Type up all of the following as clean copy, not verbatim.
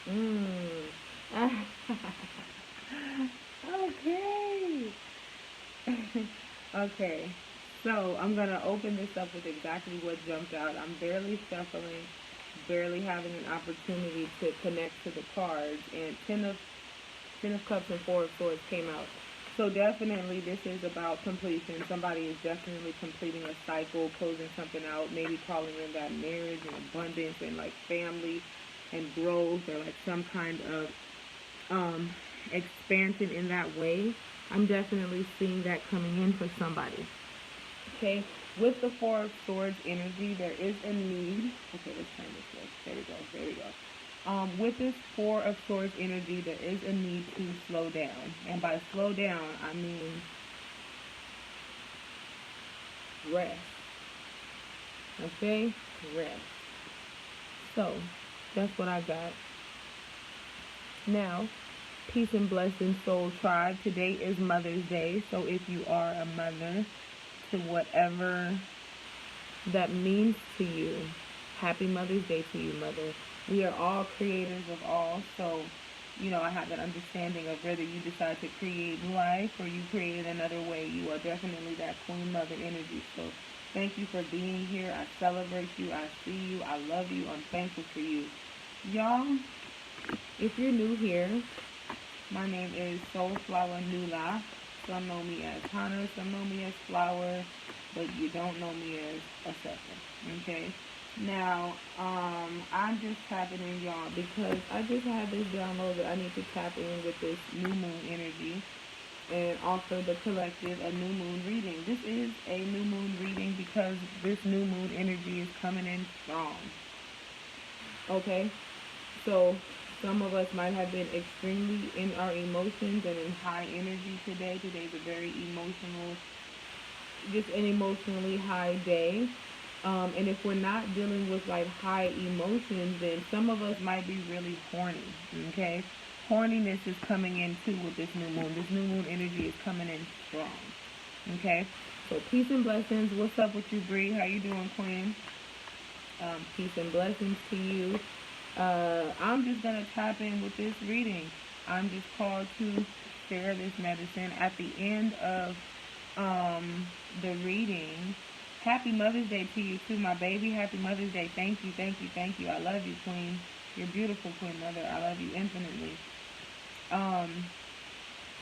Mm. Okay. Okay. So I'm gonna open this up with exactly what jumped out. I'm barely shuffling, barely having an opportunity to connect to the cards, and Ten of Cups and Four of Swords came out. So definitely this is about completion. Somebody is definitely completing a cycle, closing something out, maybe calling in that marriage and abundance and like family and growth, or like some kind of um, expansion in that way. I'm definitely seeing that coming in for somebody. Okay, with the Four of Swords energy, there is a need. Okay, let's turn this way. There we go. There we go. With this Four of Swords energy, there is a need to slow down. And by slow down, I mean rest. Okay? Rest. So, that's what I got. Now, peace and blessings, Soul Tribe. Today is Mother's Day. So, if you are a mother to whatever that means to you, happy Mother's Day to you, Mother. We are all creators of all. So, I have that understanding of whether you decide to create life or you create it another way. You are definitely that Queen Mother energy. So, thank you for being here. I celebrate you. I see you. I love you. I'm thankful for you. Y'all, if you're new here, my name is Soulflower Nula. Some know me as Hana, some know me as Flower, but you don't know me as Assessor. Okay? Now, I'm just tapping in, y'all, because I just had this download that I need to tap in with this new moon energy and offer the collective a new moon reading. This is a new moon reading because this new moon energy is coming in strong. Okay? So some of us might have been extremely in our emotions and in high energy today. Today's a very emotional, just an emotionally high day. And if we're not dealing with like high emotions, then some of us might be really horny. Okay, horniness is coming in too with this new moon. This new moon energy is coming in strong. Okay, so peace and blessings. What's up with you, Bree? How you doing, Queen? Peace and blessings to you. I'm just gonna tap in with this reading. I'm just called to share this medicine at the end of the reading. Happy Mother's Day to you too, my baby. Happy Mother's Day. Thank you, thank you, thank you. I love you, Queen. You're beautiful, Queen Mother. I love you infinitely. Um,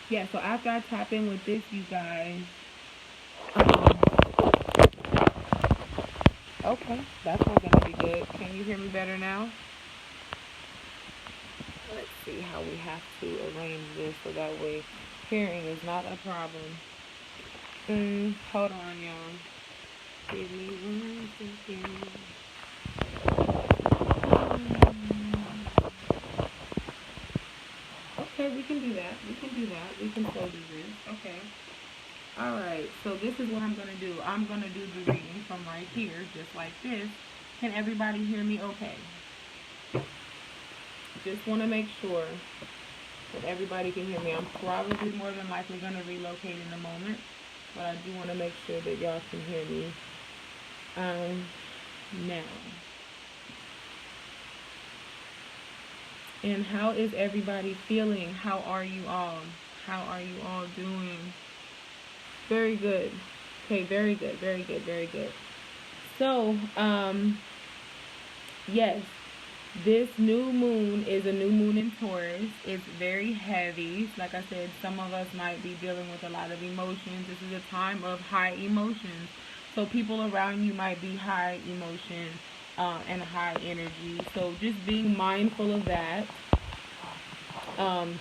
yeah. So after I tap in with this, you guys. Um, okay, that's not gonna be good. Can you hear me better now? Let's see how we have to arrange this so that way hearing is not a problem. Hold on, y'all. Give me 1 second. Okay, we can do that. We can do that. We can still do this. Okay. All right. So this is what I'm gonna do. I'm gonna do the reading from right here, just like this. Can everybody hear me? Okay. Just want to make sure that everybody can hear me. I'm probably more than likely gonna relocate in a moment, but I do want to make sure that y'all can hear me. Um, now. And how is everybody feeling? How are you all? How are you all doing? Very good. Okay, very good, very good, very good. So, yes, this new moon is a new moon in Taurus. It's very heavy. Like I said, some of us might be dealing with a lot of emotions. This is a time of high emotions. So people around you might be high emotion and high energy. So just being mindful of that. Um,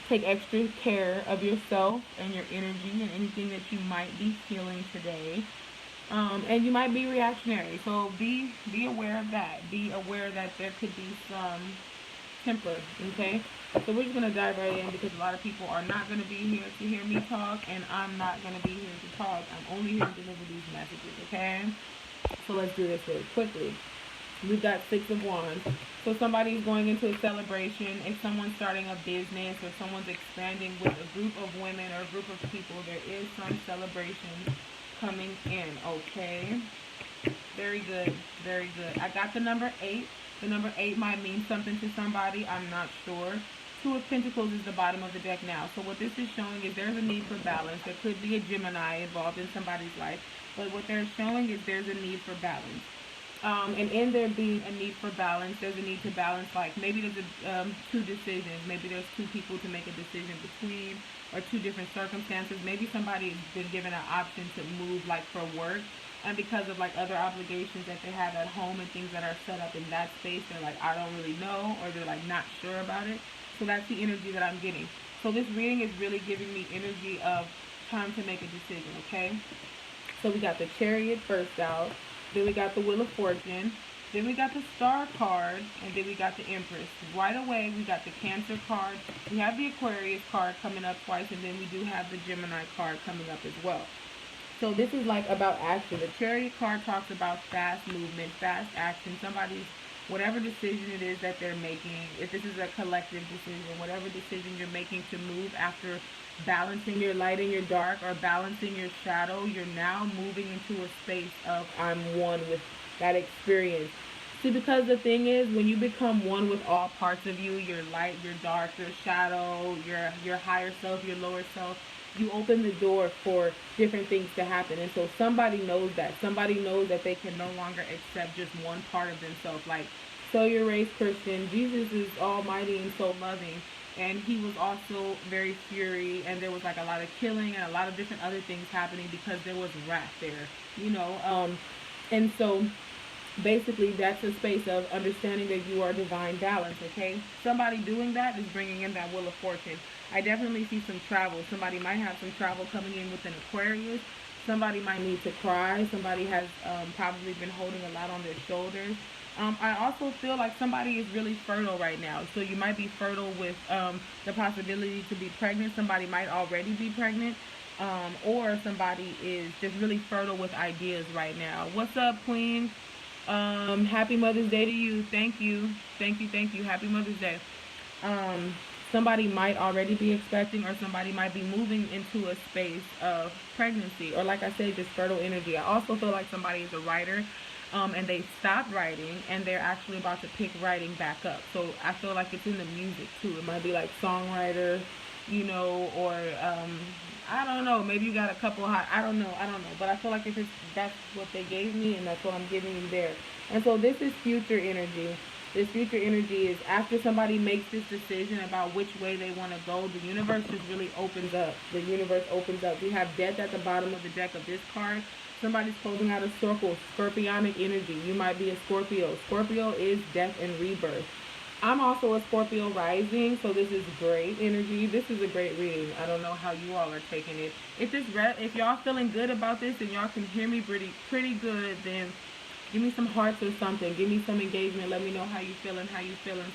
Take extra care of yourself and your energy and anything that you might be feeling today. And you might be reactionary, so be aware of that. Be aware that there could be some temper. Okay, so we're just gonna dive right in because a lot of people are not gonna be here to hear me talk, and I'm not gonna be here to talk. I'm only here to deliver these messages. Okay, so let's do this really quickly. We've got Six of Wands. So somebody's going into a celebration. If someone's starting a business or someone's expanding with a group of women or a group of people, there is some celebration coming in. Okay. Very good. Very good. I got the number 8. The number 8 might mean something to somebody. I'm not sure. Two of Pentacles is the bottom of the deck now. So what this is showing is there's a need for balance. There could be a Gemini involved in somebody's life. But what they're showing is there's a need for balance. And in there being a need for balance, there's a need to balance, like maybe there's two decisions. Maybe there's two people to make a decision between, or two different circumstances. Maybe somebody has been given an option to move, like for work, and because of like other obligations that they have at home and things that are set up in that space, they're like, I don't really know, or they're like not sure about it. So that's the energy that I'm getting. So this reading is really giving me energy of time to make a decision, okay? So we got the Chariot first out. Then we got the Wheel of Fortune. Then we got the Star card. And then we got the Empress. Right away, we got the Cancer card. We have the Aquarius card coming up twice. And then we do have the Gemini card coming up as well. So this is like about action. The Chariot card talks about fast movement, fast action. Somebody's, whatever decision it is that they're making, if this is a collective decision, whatever decision you're making to move after balancing your light and your dark, or balancing your shadow, you're now moving into a space of I'm one with that experience. See, because the thing is, when you become one with all parts of you, your light, your dark, your shadow, your higher self, your lower self, you open the door for different things to happen. And so somebody knows that. Somebody knows that they can no longer accept just one part of themselves. Like, so you're raised Christian. Jesus is almighty and so loving. And he was also very fury, and there was like a lot of killing and a lot of different other things happening because there was wrath there, you know. And so basically that's a space of understanding that you are divine balance, okay? Somebody doing that is bringing in that Wheel of Fortune. I definitely see some travel. Somebody might have some travel coming in with an Aquarius. Somebody might need to cry. Somebody has probably been holding a lot on their shoulders. I also feel like somebody is really fertile right now. So you might be fertile with the possibility to be pregnant. Somebody might already be pregnant. Or somebody is just really fertile with ideas right now. What's up, Queen? Happy Mother's Day to you. Thank you. Thank you. Thank you. Happy Mother's Day. Somebody might already be expecting, or somebody might be moving into a space of pregnancy. Or like I said, just fertile energy. I also feel like somebody is a writer. And they stopped writing, and they're actually about to pick writing back up. So I feel like it's in the music too. It might be like songwriter, you know, or I don't know. Maybe you got a couple hot. I don't know. But I feel like if that's what they gave me, and that's what I'm giving you there. And so this is future energy. This future energy is after somebody makes this decision about which way they want to go, the universe just really opens up. The universe opens up. We have death at the bottom of the deck of this card. Somebody's closing out a circle, scorpionic energy. You might be a Scorpio. Scorpio is death and rebirth. I'm also a Scorpio rising, so this is great energy. This is a great reading. I don't know how you all are taking it. If y'all feeling good about this and y'all can hear me pretty good, then give me some hearts or something. Give me some engagement. Let me know how you feeling,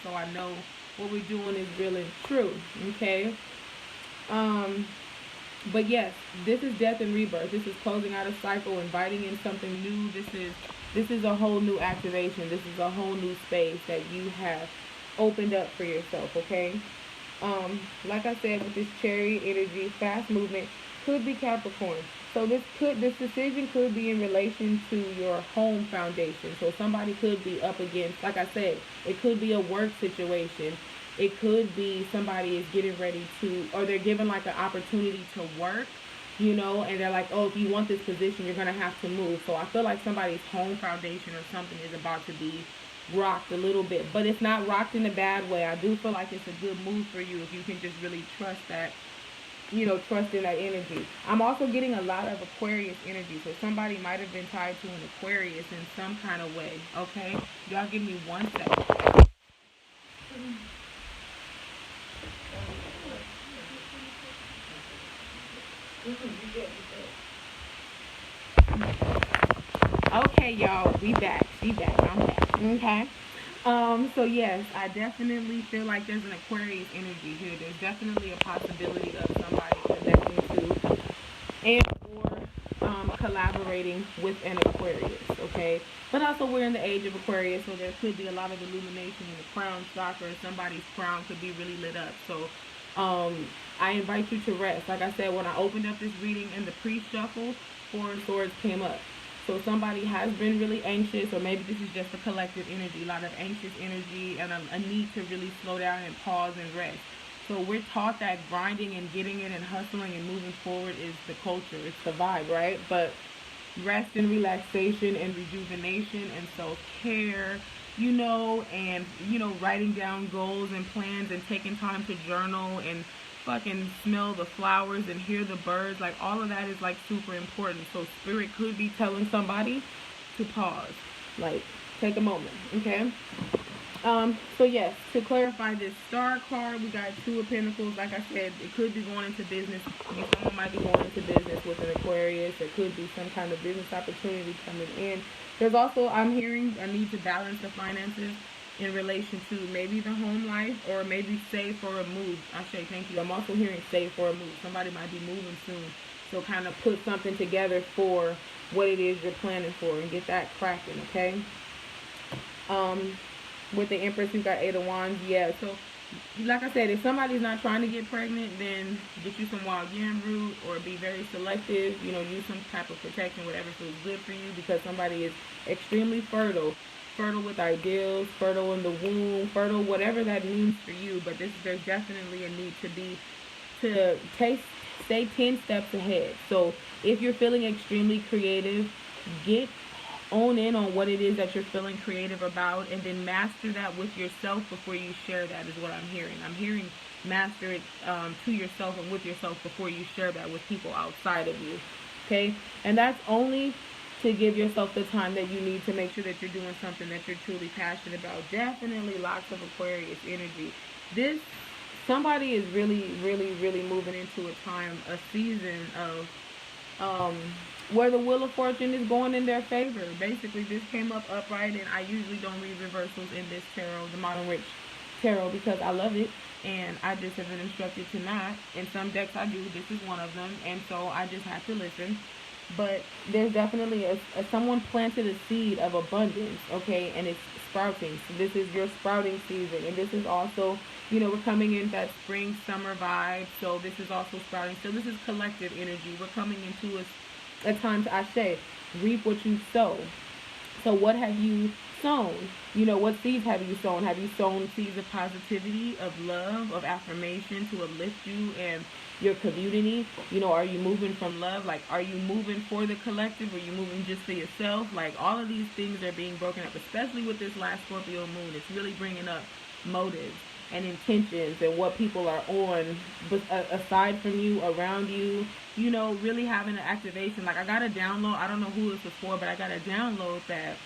so I know what we're doing is real and true. Okay? But yes, this is death and rebirth. This is closing out a cycle, inviting in something new. This is a whole new activation. This is a whole new space that you have opened up for yourself, okay? Like I said, with this Chariot energy, fast movement, could be Capricorn. So this decision could be in relation to your home foundation. So somebody could be up against, like I said, it could be a work situation. It could be somebody is getting ready to, or they're given like an opportunity to work, you know, and they're like, oh, if you want this position, you're going to have to move. So I feel like somebody's home foundation or something is about to be rocked a little bit, but it's not rocked in a bad way. I do feel like it's a good move for you if you can just really trust that, you know, trust in that energy. I'm also getting a lot of Aquarius energy, so somebody might have been tied to an Aquarius in some kind of way, okay? Y'all give me 1 second. Okay, y'all, we back. I'm back. Okay. So yes, I definitely feel like there's an Aquarius energy here. There's definitely a possibility of somebody connecting to and or collaborating with an Aquarius, okay? But also we're in the age of Aquarius, so there could be a lot of illumination in the crown chakra. Somebody's crown could be really lit up. So I invite you to rest. Like I said, when I opened up this reading in the pre-shuffle, 4 of Swords came up. So somebody has been really anxious, or maybe this is just a collective energy, a lot of anxious energy and a need to really slow down and pause and rest. So we're taught that grinding and getting it and hustling and moving forward is the culture, it's the vibe, right? But rest and relaxation and rejuvenation and self-care, and writing down goals and plans and taking time to journal and fucking smell the flowers and hear the birds, like all of that is like super important. So spirit could be telling somebody to pause, like take a moment, okay? So yes, to clarify this star card, we got Two of Pentacles. Like I said, it could be going into business. Someone might be going into business with an Aquarius. There could be some kind of business opportunity coming in. There's also, I'm hearing, a need to balance the finances in relation to maybe the home life or maybe save for a move. I say thank you. I'm also hearing save for a move. Somebody might be moving soon. So kind of put something together for what it is you're planning for and get that cracking, okay? With the Empress, you got Eight of Wands. Yeah, so like I said, if somebody's not trying to get pregnant, then get you some wild yam root or be very selective. Use some type of protection, whatever feels good for you, because somebody is extremely fertile with ideals, fertile in the womb, fertile whatever that means for you. But there's definitely a need to stay 10 steps ahead. So if you're feeling extremely creative, own in on what it is that you're feeling creative about, and then master that with yourself before you share that, is what I'm hearing. I'm hearing master it to yourself and with yourself before you share that with people outside of you, okay? And that's only to give yourself the time that you need to make sure that you're doing something that you're truly passionate about. Definitely lots of Aquarius energy. Somebody is really, really, really moving into a season of where the Wheel of Fortune is going in their favor. Basically, this came up upright, and I usually don't read reversals in this tarot, the Modern Witch Tarot, because I love it, and I just have been instructed to not. In some decks I do. This is one of them, and so I just have to listen. But there's definitely someone planted a seed of abundance, okay, and it's sprouting. So this is your sprouting season, and this is also, we're coming in that spring, summer vibe, so this is also sprouting. So this is collective energy. We're coming into a time to, I say, reap what you sow. So what have you sown? What seeds have you sown? Have you sown seeds of positivity, of love, of affirmation to uplift you and your community? Are you moving from love? Like, are you moving for the collective? Or are you moving just for yourself? Like, all of these things are being broken up, especially with this last Scorpio moon. It's really bringing up motives and intentions and what people are on, but aside from you, around you, really having an activation. Like, I got a download, I don't know who this was for, but I got a download that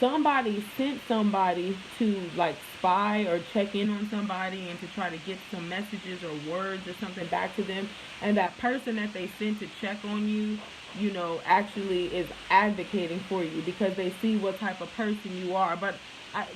somebody sent somebody to like spy or check in on somebody and to try to get some messages or words or something back to them, and that person that they sent to check on you, actually is advocating for you because they see what type of person you are. But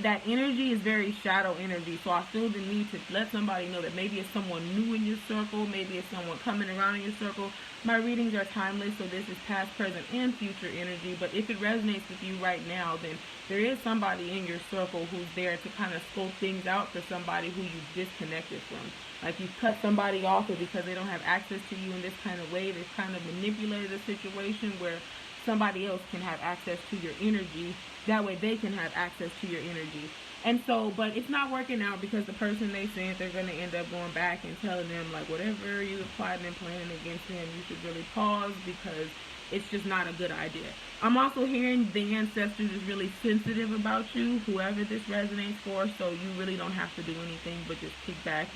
that energy is very shadow energy, so I feel the need to let somebody know that maybe it's someone new in your circle, maybe it's someone coming around in your circle. My readings are timeless, so this is past, present, and future energy, but if it resonates with you right now, then there is somebody in your circle who's there to kind of scope things out for somebody who you've disconnected from. Like, you've cut somebody off, or because they don't have access to you in this kind of way, they've kind of manipulated a situation where somebody else can have access to your energy. That way they can have access to your energy. And so, but it's not working out because the person they sent, they're going to end up going back and telling them, like, whatever you applied and planning against them, you should really pause because it's just not a good idea. I'm also hearing the ancestors is really sensitive about you, whoever this resonates for, so you really don't have to do anything but just kick back.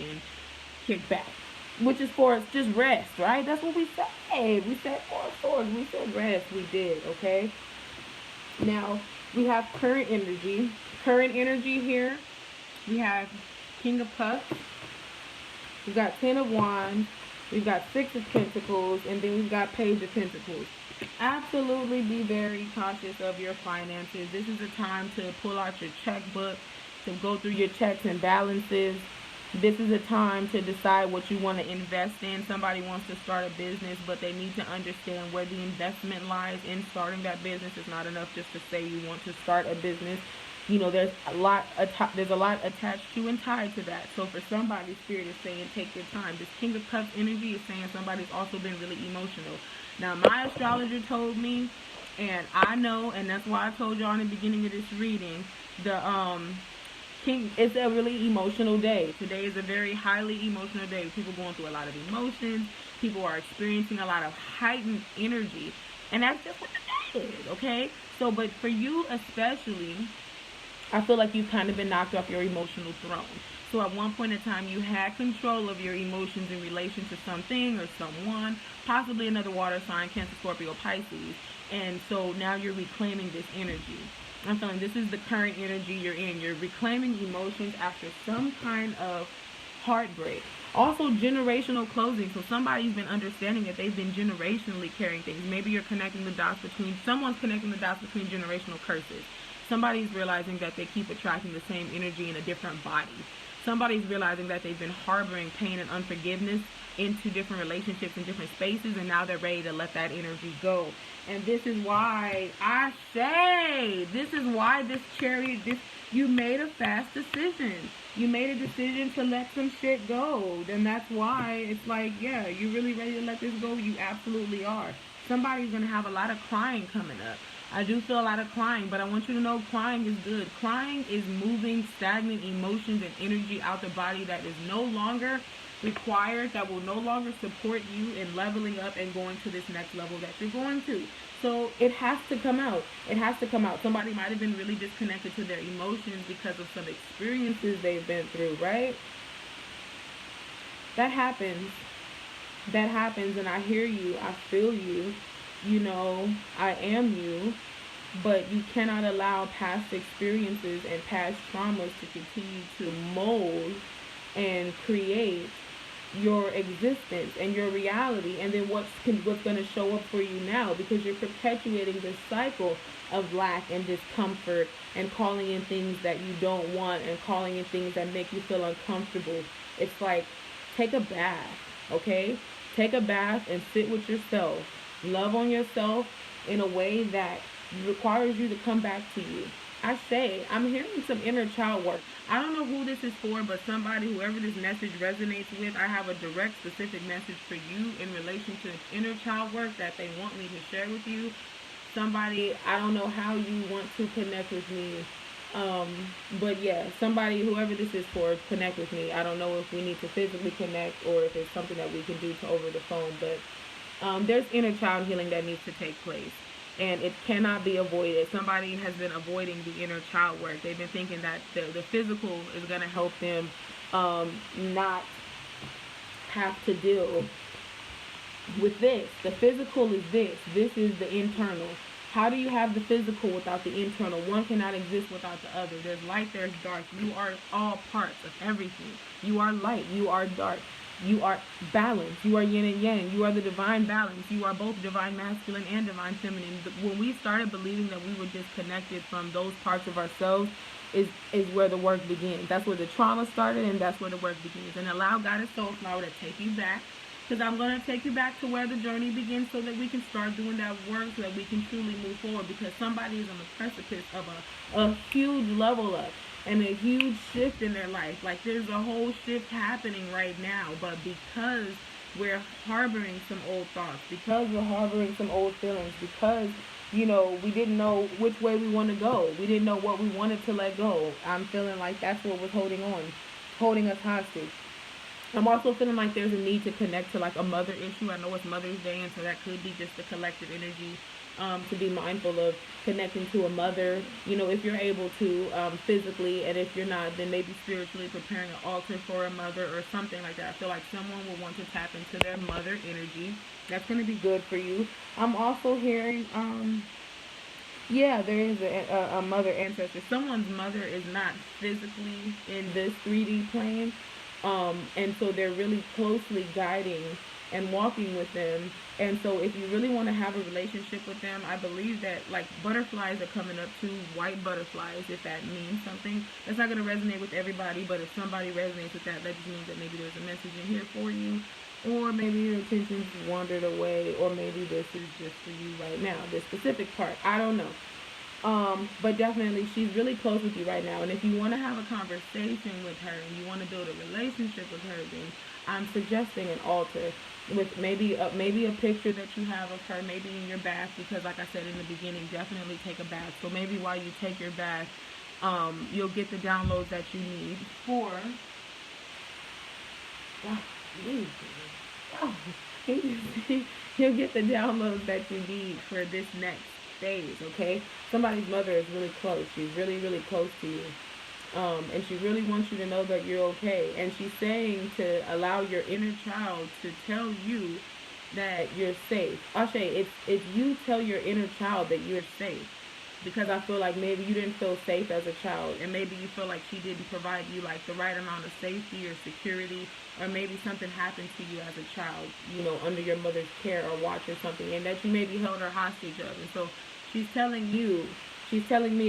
Which is for just rest, right? That's what we said. We said 4 of Swords. We said rest. We did, okay? Now, we have current energy. Current energy here, we have King of Cups. We've got 10 of Wands. We've got 6 of Pentacles. And then we've got Page of Pentacles. Absolutely be very cautious of your finances. This is a time to pull out your checkbook, to go through your checks and balances. This is a time to decide what you want to invest in. Somebody wants to start a business, but they need to understand where the investment lies in starting that business. It's not enough just to say you want to start a business. There's a lot attached to and tied to that. So for somebody, Spirit is saying take your time. This King of Cups energy is saying somebody's also been really emotional. Now, my astrologer told me, and I know, and that's why I told y'all in the beginning of this reading, the it's a really emotional day. Today is a very highly emotional day. People going through a lot of emotions. People are experiencing a lot of heightened energy. And that's just what the day is, okay? So, but for you especially, I feel like you've kind of been knocked off your emotional throne. So at one point in time, you had control of your emotions in relation to something or someone, possibly another water sign, Cancer, Scorpio, Pisces. And so now you're reclaiming this energy. I'm feeling this is the current energy you're in. You're reclaiming emotions after some kind of heartbreak. Also, generational closing. So somebody's been understanding that they've been generationally carrying things. Maybe you're connecting the dots between, someone's connecting the dots between generational curses. Somebody's realizing that they keep attracting the same energy in a different body. Somebody's realizing that they've been harboring pain and unforgiveness into different relationships in different spaces, and now they're ready to let that energy go. And this is why I say, this is why this Chariot, you made a fast decision. You made a decision to let some shit go. Then that's why it's like, yeah, you're really ready to let this go? You absolutely are. Somebody's going to have a lot of crying coming up. I do feel a lot of crying, but I want you to know crying is good. Crying is moving stagnant emotions and energy out the body that is no longer required, that will no longer support you in leveling up and going to this next level that you're going to. So it has to come out. It has to come out. Somebody might have been really disconnected to their emotions because of some experiences they've been through, right? That happens. That happens, and I hear you. I feel you. You know, I am you. But you cannot allow past experiences and past traumas to continue to mold and create your existence and your reality, and then what's going to show up for you now, because you're perpetuating this cycle of lack and discomfort and calling in things that you don't want and calling in things that make you feel uncomfortable. It's like, take a bath, okay? Take a bath and sit with yourself. Love on yourself in a way that requires you to come back to you. I say, I'm hearing some inner child work. I don't know who this is for, but somebody, whoever this message resonates with, I have a direct, specific message for you in relation to inner child work that they want me to share with you. Somebody, I don't know how you want to connect with me, but yeah, somebody, whoever this is for, connect with me. I don't know if we need to physically connect or if it's something that we can do over the phone, but there's inner child healing that needs to take place. And it cannot be avoided. Somebody has been avoiding the inner child work. They've been thinking that the physical is going to help them not have to deal with this. The physical is this. This is the internal. How do you have the physical without the internal? One cannot exist without the other. There's light, there's dark. You are all parts of everything. You are light. You are dark. You are balance. You are yin and yang. You are the divine balance. You are both divine masculine and divine feminine. When we started believing that we were disconnected from those parts of ourselves is where the work begins. That's where the trauma started, and that's where the work begins. And allow Goddess Soul Flower to take you back, because I'm going to take you back to where the journey begins so that we can start doing that work, so that we can truly move forward, because somebody is on the precipice of a huge level up and a huge shift in their life. Like, there's a whole shift happening right now, but because we're harboring some old thoughts, because we're harboring some old feelings, because, you know, we didn't know which way we want to go, we didn't know what we wanted to let go. I'm feeling like that's what was holding us hostage. I'm also feeling like there's a need to connect to like a mother issue. I know it's Mother's Day, and so that could be just the collective energy to be mindful of connecting to a mother, you know, if you're able to physically, and if you're not, then maybe spiritually preparing an altar for a mother or something like that. I feel like someone will want to tap into their mother energy. That's going to be good for you. I'm also hearing, yeah, there is a mother ancestor. Someone's mother is not physically in this 3D plane, and so they're really closely guiding and walking with them. And so if you really want to have a relationship with them, I believe that like butterflies are coming up too, white butterflies, if that means something. That's not going to resonate with everybody, but if somebody resonates with that, that just means that maybe there's a message in here for you, or maybe your attention's wandered away, or maybe this is just for you right now, this specific part. I don't know. But definitely she's really close with you right now. And if you want to have a conversation with her and you want to build a relationship with her, then I'm suggesting an altar. with maybe a picture that you have of her, maybe in your bath, because like I said in the beginning, definitely take a bath. So maybe while you take your bath, you'll get the downloads that you need for you'll get the downloads that you need for this next phase. Okay, somebody's mother is really close. She's really, really close to you. And she really wants you to know that you're okay. And she's saying to allow your inner child to tell you that you're safe. Ashe, it's you tell your inner child that you're safe. Because I feel like maybe you didn't feel safe as a child, and maybe you feel like she didn't provide you like the right amount of safety or security, or maybe something happened to you as a child, you know, under your mother's care or watch or something, and that you maybe held her hostage of. And so she's telling me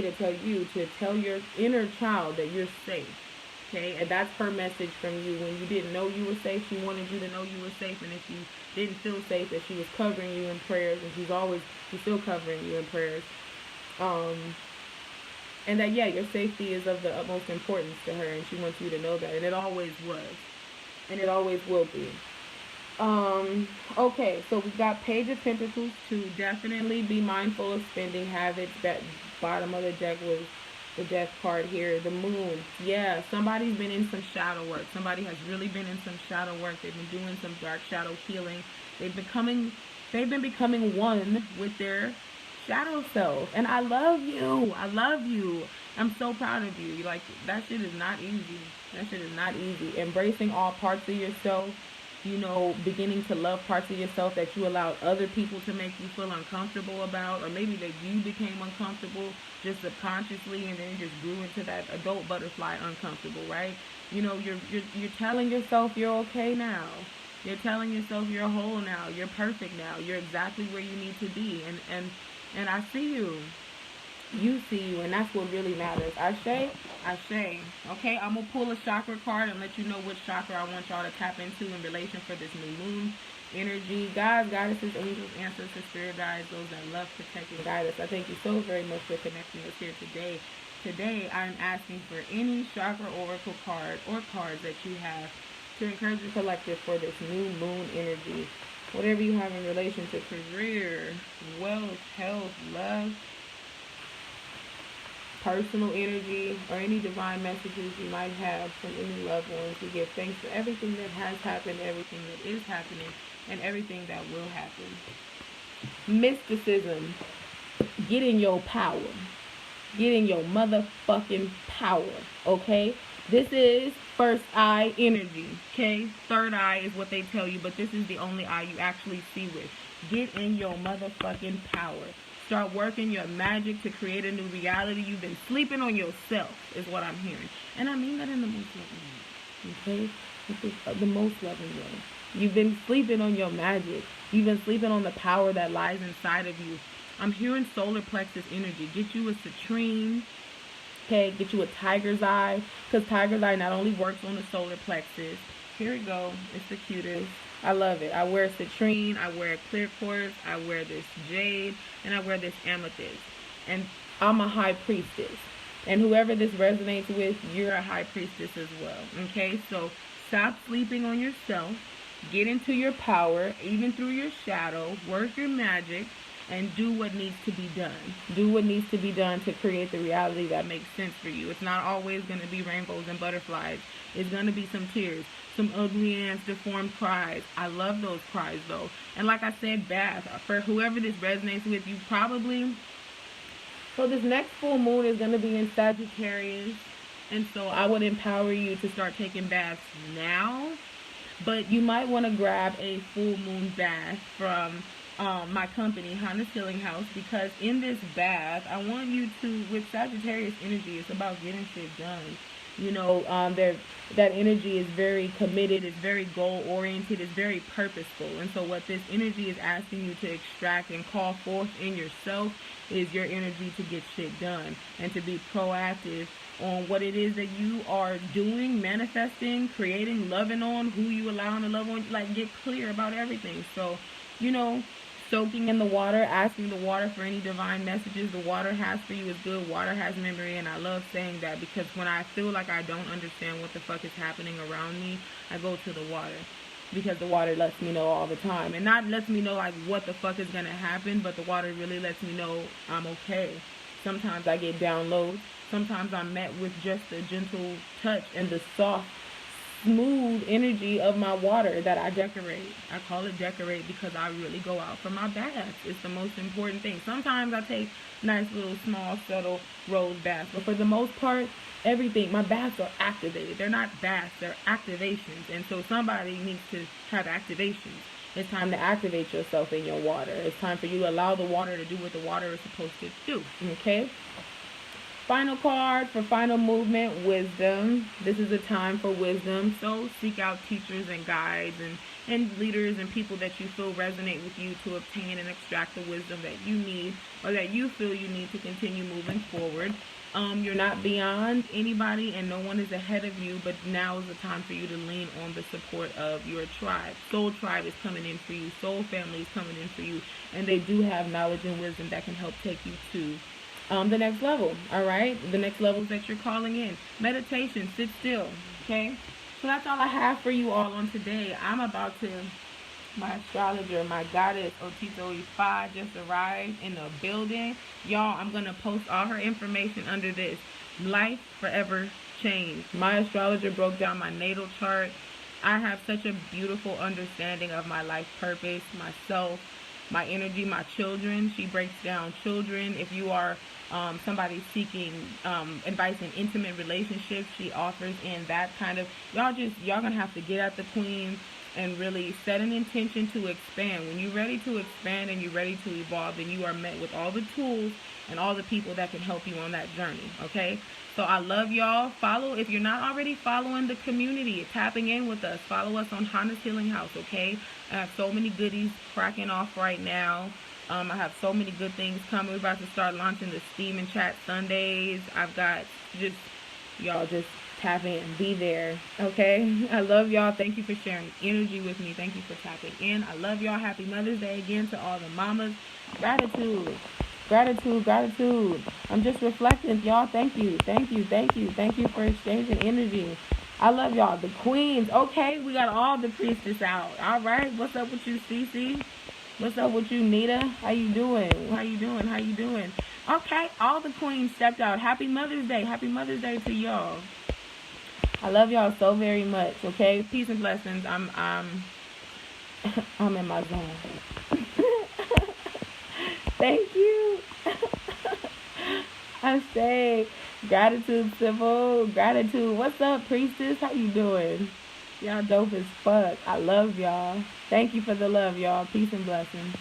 to tell you to tell your inner child that you're safe. Okay, and that's her message from you. When you didn't know you were safe, she wanted you to know you were safe. And if you didn't feel safe, that she was covering you in prayers, and she's still covering you in prayers. And that, yeah, your safety is of the utmost importance to her, and she wants you to know that. And it always was, and it always will be. Okay, so we got Page of Pentacles to definitely be mindful of spending habits. That bottom of the deck was the Death card here. The Moon. Yeah, somebody's been in some shadow work. Somebody has really been in some shadow work. They've been doing some dark shadow healing. They've been becoming one with their shadow self. And I love you. I love you. I'm so proud of you. Like, that shit is not easy. That shit is not easy. Embracing all parts of yourself. You know, beginning to love parts of yourself that you allowed other people to make you feel uncomfortable about, or maybe that you became uncomfortable just subconsciously, and then it just grew into that adult butterfly uncomfortable, right? You know, you're telling yourself you're okay now. You're telling yourself you're whole now. You're perfect now. You're exactly where you need to be, and I see you. You see you, and that's what really matters. Ashe. Okay, I'm going to pull a chakra card and let you know which chakra I want y'all to tap into in relation for this new moon energy. Guys, goddesses, angels, ancestors, spirit guides, those that love, protect, and guide us. I thank you so very much for connecting us here today. Today, I'm asking for any chakra oracle card or cards that you have to encourage the collective for this new moon energy. Whatever you have in relation to career, wealth, health, love, personal energy, or any divine messages you might have from any loved ones. We give thanks for everything that has happened, everything that is happening, and everything that will happen. Mysticism. Get in your power. Get in your motherfucking power, okay? This is first eye energy, okay? Third eye is what they tell you, but this is the only eye you actually see with. Get in your motherfucking power. Start working your magic to create a new reality. You've been sleeping on yourself, is what I'm hearing. And I mean that in the most loving way, okay? The most loving way. You've been sleeping on your magic. You've been sleeping on the power that lies inside of you. I'm hearing solar plexus energy. Get you a citrine, okay? Get you a tiger's eye, because tiger's eye not only works on the solar plexus. Here we go. It's the cutest. I love it. I wear citrine, I wear clear quartz, I wear this jade, and I wear this amethyst. And I'm a high priestess. And whoever this resonates with, you're a high priestess as well. Okay? So stop sleeping on yourself. Get into your power, even through your shadow. Work your magic. And do what needs to be done. Do what needs to be done to create the reality that makes sense for you. It's not always going to be rainbows and butterflies. It's going to be some tears, some ugly ass deformed cries. I love those cries though. And like I said, bath. For whoever this resonates with, you probably... So this next full moon is going to be in Sagittarius. And so I would empower you to start taking baths now. But you might want to grab a full moon bath from... my company, Honda's Healing House, because in this bath, I want you to, with Sagittarius energy, it's about getting shit done. You know, that energy is very committed, it's very goal-oriented, it's very purposeful. And so what this energy is asking you to extract and call forth in yourself is your energy to get shit done and to be proactive on what it is that you are doing, manifesting, creating, loving on, who you allowing to love on. Like, get clear about everything. So, you know, soaking in the water, asking the water for any divine messages the water has for you is good. Water has memory, and I love saying that because when I feel like I don't understand what the fuck is happening around me, I go to the water. because the water lets me know all the time. And not lets me know like what the fuck is going to happen, but the water really lets me know I'm okay. Sometimes I get downloads. Sometimes I'm met with just a gentle touch and the soft, smooth energy of my water that I decorate. I call it decorate because I really go out for my baths. It's the most important thing. Sometimes I take nice little small subtle rose baths, but for the most part, everything, my baths are activated. They're not baths, they're activations. And so somebody needs to have activations. It's time to activate yourself in your water. It's time for you to allow the water to do what the water is supposed to do. Okay? Final card for final movement, wisdom. This is a time for wisdom. So seek out teachers and guides and leaders and people that you feel resonate with you to obtain and extract the wisdom that you need or that you feel you need to continue moving forward. You're not beyond anybody and no one is ahead of you, but now is the time for you to lean on the support of your tribe. Soul tribe is coming in for you. Soul family is coming in for you. And they do have knowledge and wisdom that can help take you to the next level. All right, the next levels that you're calling in. Meditation, sit still. Okay, so that's all I have for you all on today. I'm about to, my astrologer, my goddess Otito Ifa just arrived in the building. Y'all, I'm gonna post all her information under this. Life forever changed. My astrologer broke down my natal chart. I have such a beautiful understanding of my life purpose, myself, my energy, my children. She breaks down children. If you are somebody seeking advice in intimate relationships, she offers in that kind of, y'all gonna have to get at the queen and really set an intention to expand. When you're ready to expand and you're ready to evolve, then you are met with all the tools and all the people that can help you on that journey. Okay, so I love y'all. Follow, if you're not already following the community, tapping in with us, follow us on Hana's Healing House. Okay, I have so many goodies cracking off right now. I have so many good things coming. We're about to start launching the Steam and Chat Sundays. I've got y'all just tap in, be there. Okay, I love y'all. Thank you for sharing energy with me. Thank you for tapping in. I love y'all. Happy Mother's Day again to all the mamas. Gratitude, gratitude, gratitude. I'm just reflecting, y'all. Thank you, thank you, thank you, thank you for exchanging energy. I love y'all. The queens. Okay, we got all the priestess out. All right, what's up with you, Cece? What's up with you, Nita? How you doing? How you doing? How you doing? Okay, all the queens stepped out. Happy Mother's Day. Happy Mother's Day to y'all. I love y'all so very much. Okay, peace and blessings. I'm in my zone. Thank you. I say gratitude, civil gratitude. What's up, priestess? How you doing? Y'all dope as fuck. I love y'all. Thank you for the love, y'all. Peace and blessings.